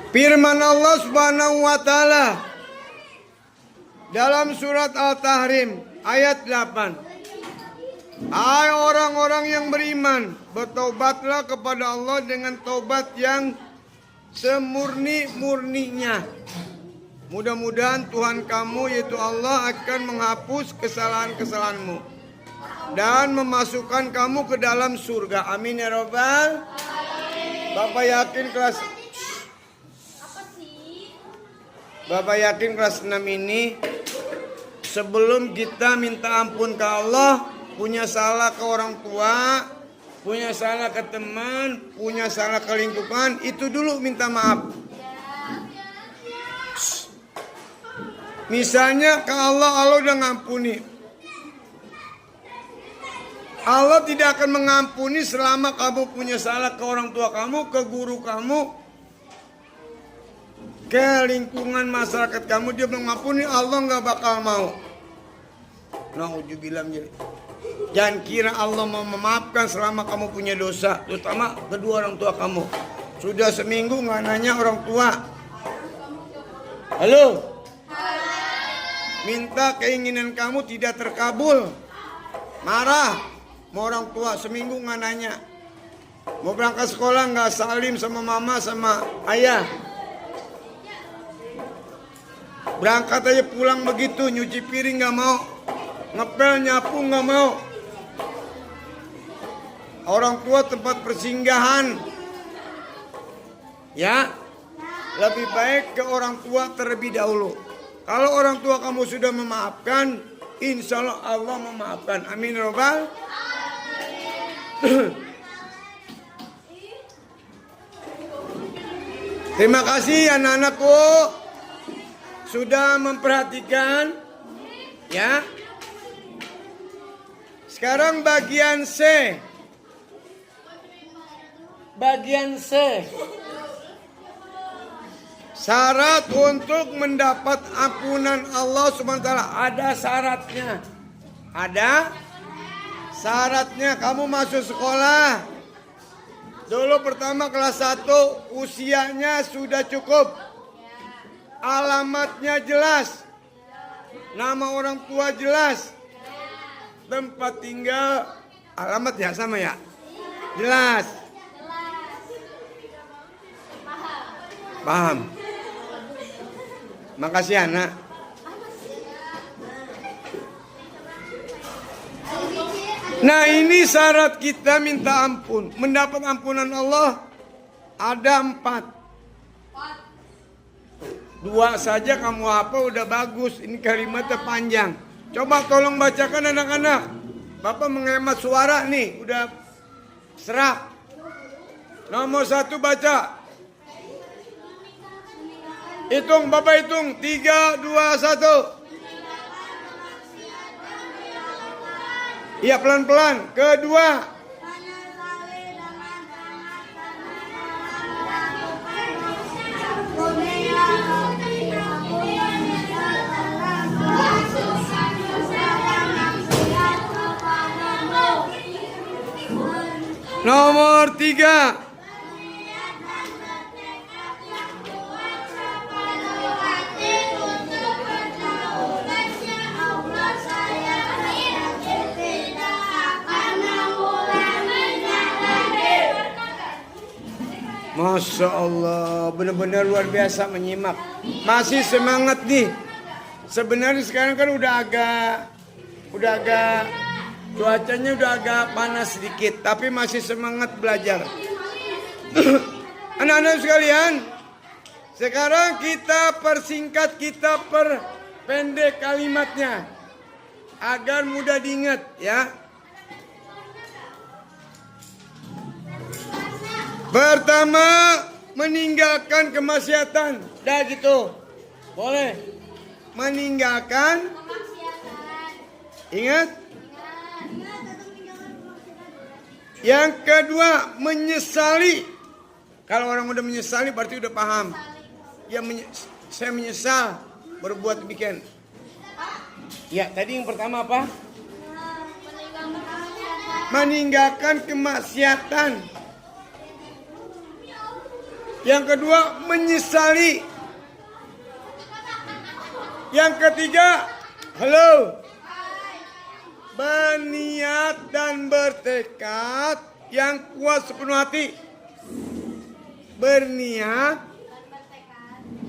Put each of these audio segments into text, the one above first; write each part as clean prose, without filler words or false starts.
Firman Allah Subhanahu wa taala dalam surat Al-Tahrim ayat 8. Hai orang-orang yang beriman, bertobatlah kepada Allah dengan taubat yang semurni-murninya. Mudah-mudahan Tuhan kamu yaitu Allah akan menghapus kesalahan-kesalahanmu dan memasukkan kamu ke dalam surga. Amin ya robbal. Bapak yakin kelas 6 ini sebelum kita minta ampun ke Allah, punya salah ke orang tua, punya salah ke teman, punya salah ke lingkungan, itu dulu minta maaf. Misalnya ke Allah udah ngampuni. Allah tidak akan mengampuni selama kamu punya salah ke orang tua kamu, ke guru kamu, ke lingkungan masyarakat kamu. Dia belum mengampuni, Allah nggak bakal mau. Nauzubillah. Jangan kira Allah mau memaafkan selama kamu punya dosa, terutama kedua orang tua kamu. Sudah seminggu nggak nanya orang tua. Halo? Minta keinginan kamu tidak terkabul. Marah. Mau orang tua seminggu nggak nanya. Mau berangkat sekolah nggak salim sama mama sama ayah. Berangkat aja pulang begitu, nyuci piring nggak mau, ngepel nyapu nggak mau. Orang tua tempat persinggahan. Ya, lebih baik ke orang tua terlebih dahulu. Kalau orang tua kamu sudah memaafkan, insya Allah Allah memaafkan. Amin robbal. Terima kasih anak-anakku sudah memperhatikan. Ya. Sekarang bagian C. Bagian C. Syarat untuk mendapat ampunan Allah Subhanahu wa taala, ada syaratnya. Ada syaratnya. Kamu masuk sekolah dulu pertama kelas 1, usianya sudah cukup. Alamatnya jelas. Nama orang tua jelas. Tempat tinggal, alamat ya sama ya? Jelas. Paham? Makasih anak. Nah ini syarat kita minta ampun. Mendapat ampunan Allah ada 4. 2 saja kamu apa udah bagus. Ini kalimatnya panjang. Coba tolong bacakan anak-anak. Bapak menghemat suara nih. Udah serap. Nomor 1 baca. Hitung, Bapak hitung. 3, 2, 1. Iya pelan-pelan. Kedua. Nomor 3. Masya Allah, benar-benar luar biasa menyimak. Masih semangat nih. Sebenarnya sekarang kan udah agak cuacanya udah agak panas sedikit, tapi masih semangat belajar. Anak-anak sekalian, sekarang kita persingkat, kita perpendek kalimatnya agar mudah diingat ya. Pertama, meninggalkan kemaksiatan. Dah gitu. Boleh. Meninggalkan. Ingat. Yang kedua, menyesali. Kalau orang udah menyesali berarti udah paham. Ya, saya menyesal berbuat demikian. Ya, tadi yang pertama apa? Meninggalkan kemaksiatan. Yang kedua, menyesali. Yang ketiga, halo, berniat dan bertekad yang kuat sepenuh hati. Berniat,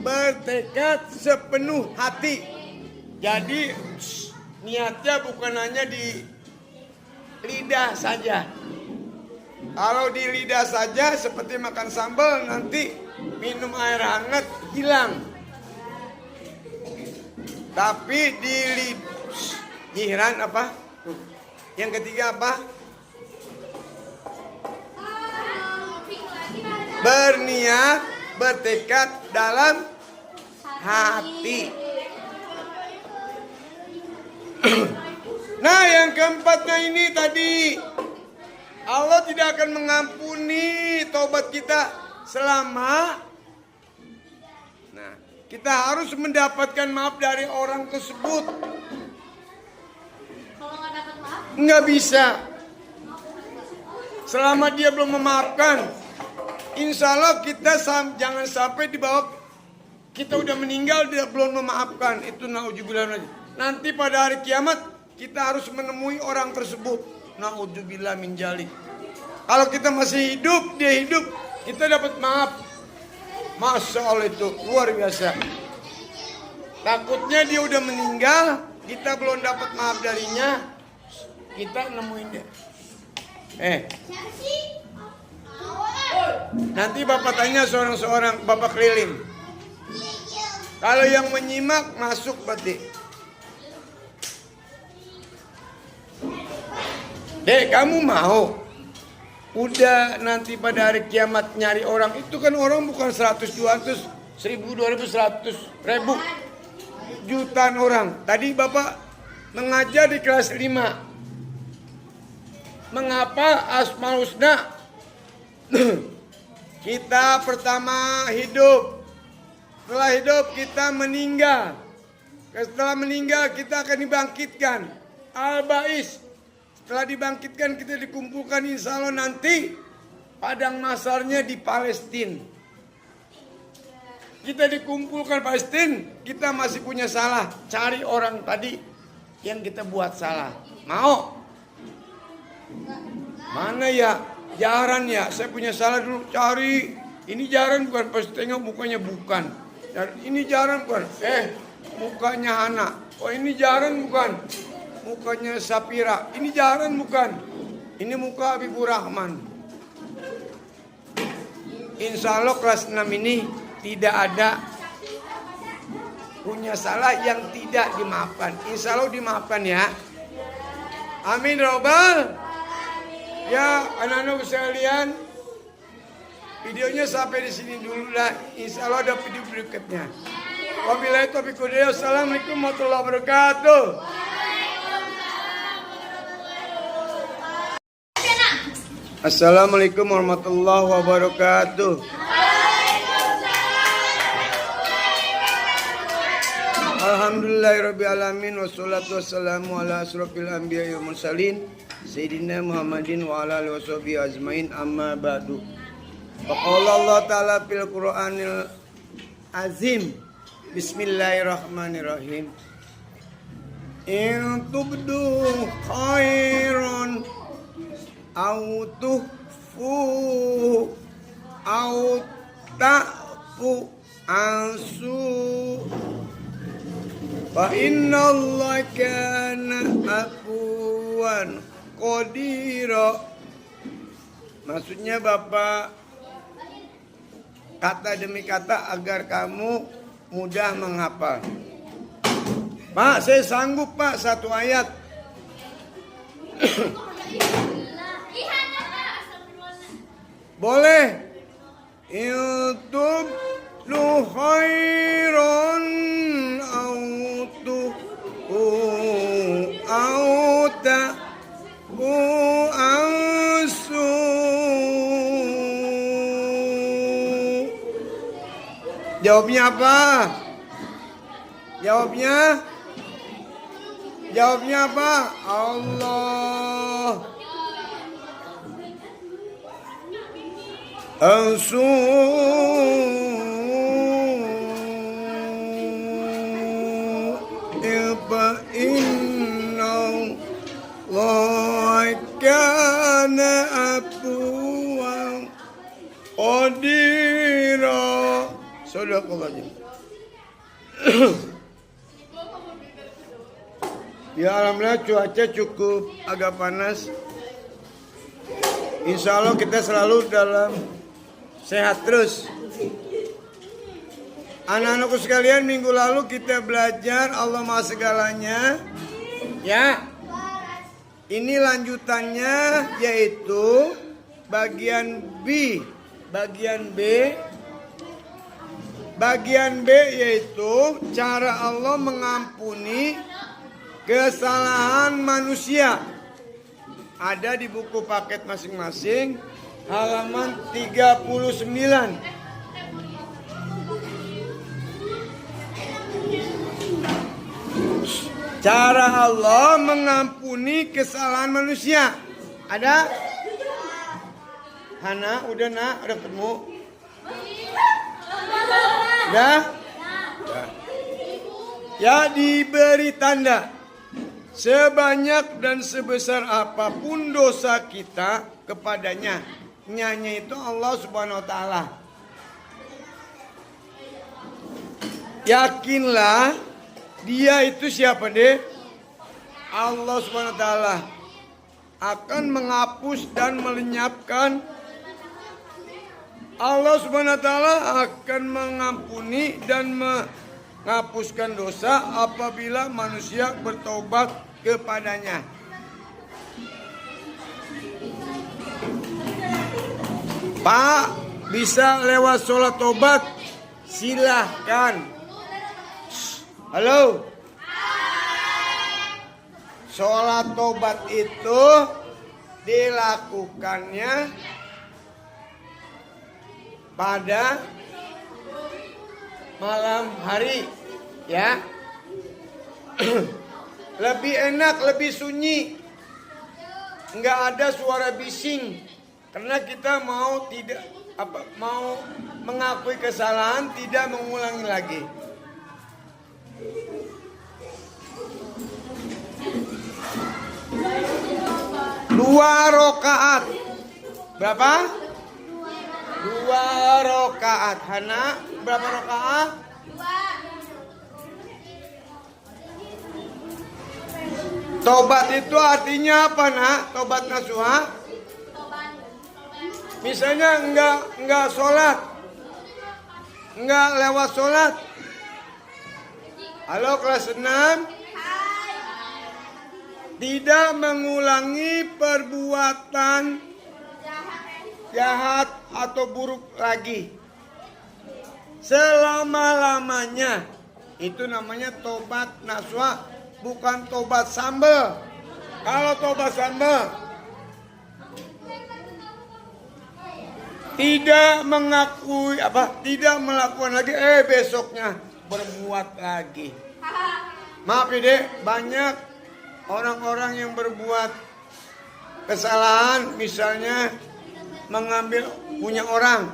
bertekad sepenuh hati. Jadi niatnya bukan hanya di lidah saja. Kalau di lidah saja seperti makan sambal, nanti minum air hangat hilang. Tapi di jiran apa? Yang ketiga apa? Berniat, bertekad dalam hati. Nah, yang keempatnya ini tadi, Allah tidak akan mengampuni taubat kita selama kita harus mendapatkan maaf dari orang tersebut. Kalau nggak dapat maaf? Nggak bisa. Selama dia belum memaafkan. Insya Allah kita jangan sampai di bawah kita udah meninggal dia belum memaafkan. Itu naudzubillah. Nanti pada hari kiamat kita harus menemui orang tersebut. Naudzubillah min dzalik. Kalau kita masih hidup, dia hidup, kita dapat maaf. Masya Allah, itu luar biasa. Takutnya dia udah meninggal, kita belum dapat maaf darinya, kita nemuin dia. Nanti bapak tanya seorang-seorang, bapak keliling. Kalau yang menyimak masuk berarti. Dek, kamu mau? Udah nanti pada hari kiamat nyari orang, itu kan orang bukan 100, 200, 1000, 2000, 100 ribu, jutaan orang. Tadi bapak mengajar di kelas 5. Mengapa Asmaul Husna? Kita pertama hidup. Setelah hidup kita meninggal. Setelah meninggal kita akan dibangkitkan. Al-Ba'is. Setelah dibangkitkan kita dikumpulkan insya Allah nanti padang mahsyarnya di Palestina. Kita dikumpulkan Palestina, kita masih punya salah. Cari orang tadi yang kita buat salah. Mau? Mana ya? Jaran ya? Saya punya salah dulu. Cari. Ini jaran bukan, pas tengok mukanya bukan. Ini jaran bukan. Mukanya Hana. Oh ini jaran bukan. Mukanya Sapira, ini jaran bukan. Ini muka Habibur Rahman. Insya Allah kelas 6 ini tidak ada punya salah yang tidak dimaafkan. Insya Allah dimaafkan ya. Amin robbal. Ya anak-anak sekalian, videonya sampai di sini dulu lah. Insya Allah ada video berikutnya. Wabillahi taufiq wal hidayah. Assalamualaikum warahmatullahi wabarakatuh. Assalamualaikum warahmatullahi wabarakatuh. Alhamdulillahirabbil alamin wassalatu wassalamu ala asrofil anbiya'i wal mursalin sayyidina Muhammadin wa ala alihi washabihi ajmain amma ba'du. Faqala Allah taala fil Qur'anil azim. Bismillahirrahmanirrahim. In tubdu khairan au tuhfu au ta'fu ansu fa innallaha kana afuwan qadira. Maksudnya Bapak kata demi kata agar kamu mudah menghafal. Pak, saya sanggup Pak satu ayat. Boleh. YouTube lu khairan autu auta ansu. Jawabnya apa? Jawabnya apa? Allah. fa inna Allah kana afuwan qadira. Sadaqallah. Ya alhamdulillah cuaca cukup agak panas. Insya Allah kita selalu dalam sehat terus. Anak-anakku sekalian, minggu lalu kita belajar Allah Maha Segalanya. Ya. Ini lanjutannya yaitu bagian B. Bagian B. Bagian B yaitu cara Allah mengampuni kesalahan manusia. Ada di buku paket masing-masing halaman 39. Cara Allah mengampuni kesalahan manusia. Ada? Hana, udah nak, udah ketemu? Udah? Ya, diberi tanda. Sebanyak dan sebesar apapun dosa kita kepadanya, nyanya itu Allah Subhanahu wa taala. Yakinlah dia itu siapa deh? Allah Subhanahu wa taala akan menghapus dan melenyapkan. Allah Subhanahu wa taala akan mengampuni dan menghapuskan dosa apabila manusia bertobat kepadanya. Pak, bisa lewat sholat tobat? Silahkan. Halo. Sholat tobat itu dilakukannya pada malam hari, ya. Lebih enak, lebih sunyi. Enggak ada suara bising. Karena kita mau mengakui kesalahan, tidak mengulangi lagi. Dua rakaat. Berapa? 2 rakaat. Hana, berapa rakaat? 2. Tobat itu artinya apa, nak? Tobat nasuha? Misalnya enggak sholat, enggak lewat sholat. Halo kelas 6. Tidak mengulangi perbuatan jahat atau buruk lagi selama-lamanya. Itu namanya tobat nasuha, bukan tobat sambal. Kalau tobat sambal tidak mengakui tidak melakukan lagi, besoknya berbuat lagi. Maaf ya dek, banyak orang-orang yang berbuat kesalahan, misalnya mengambil punya orang,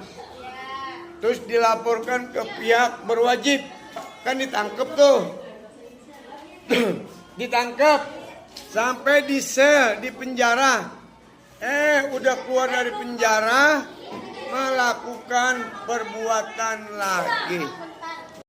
terus dilaporkan ke pihak berwajib, kan ditangkap tuh. Ditangkap sampai di penjara. Udah keluar dari penjara melakukan perbuatan lagi.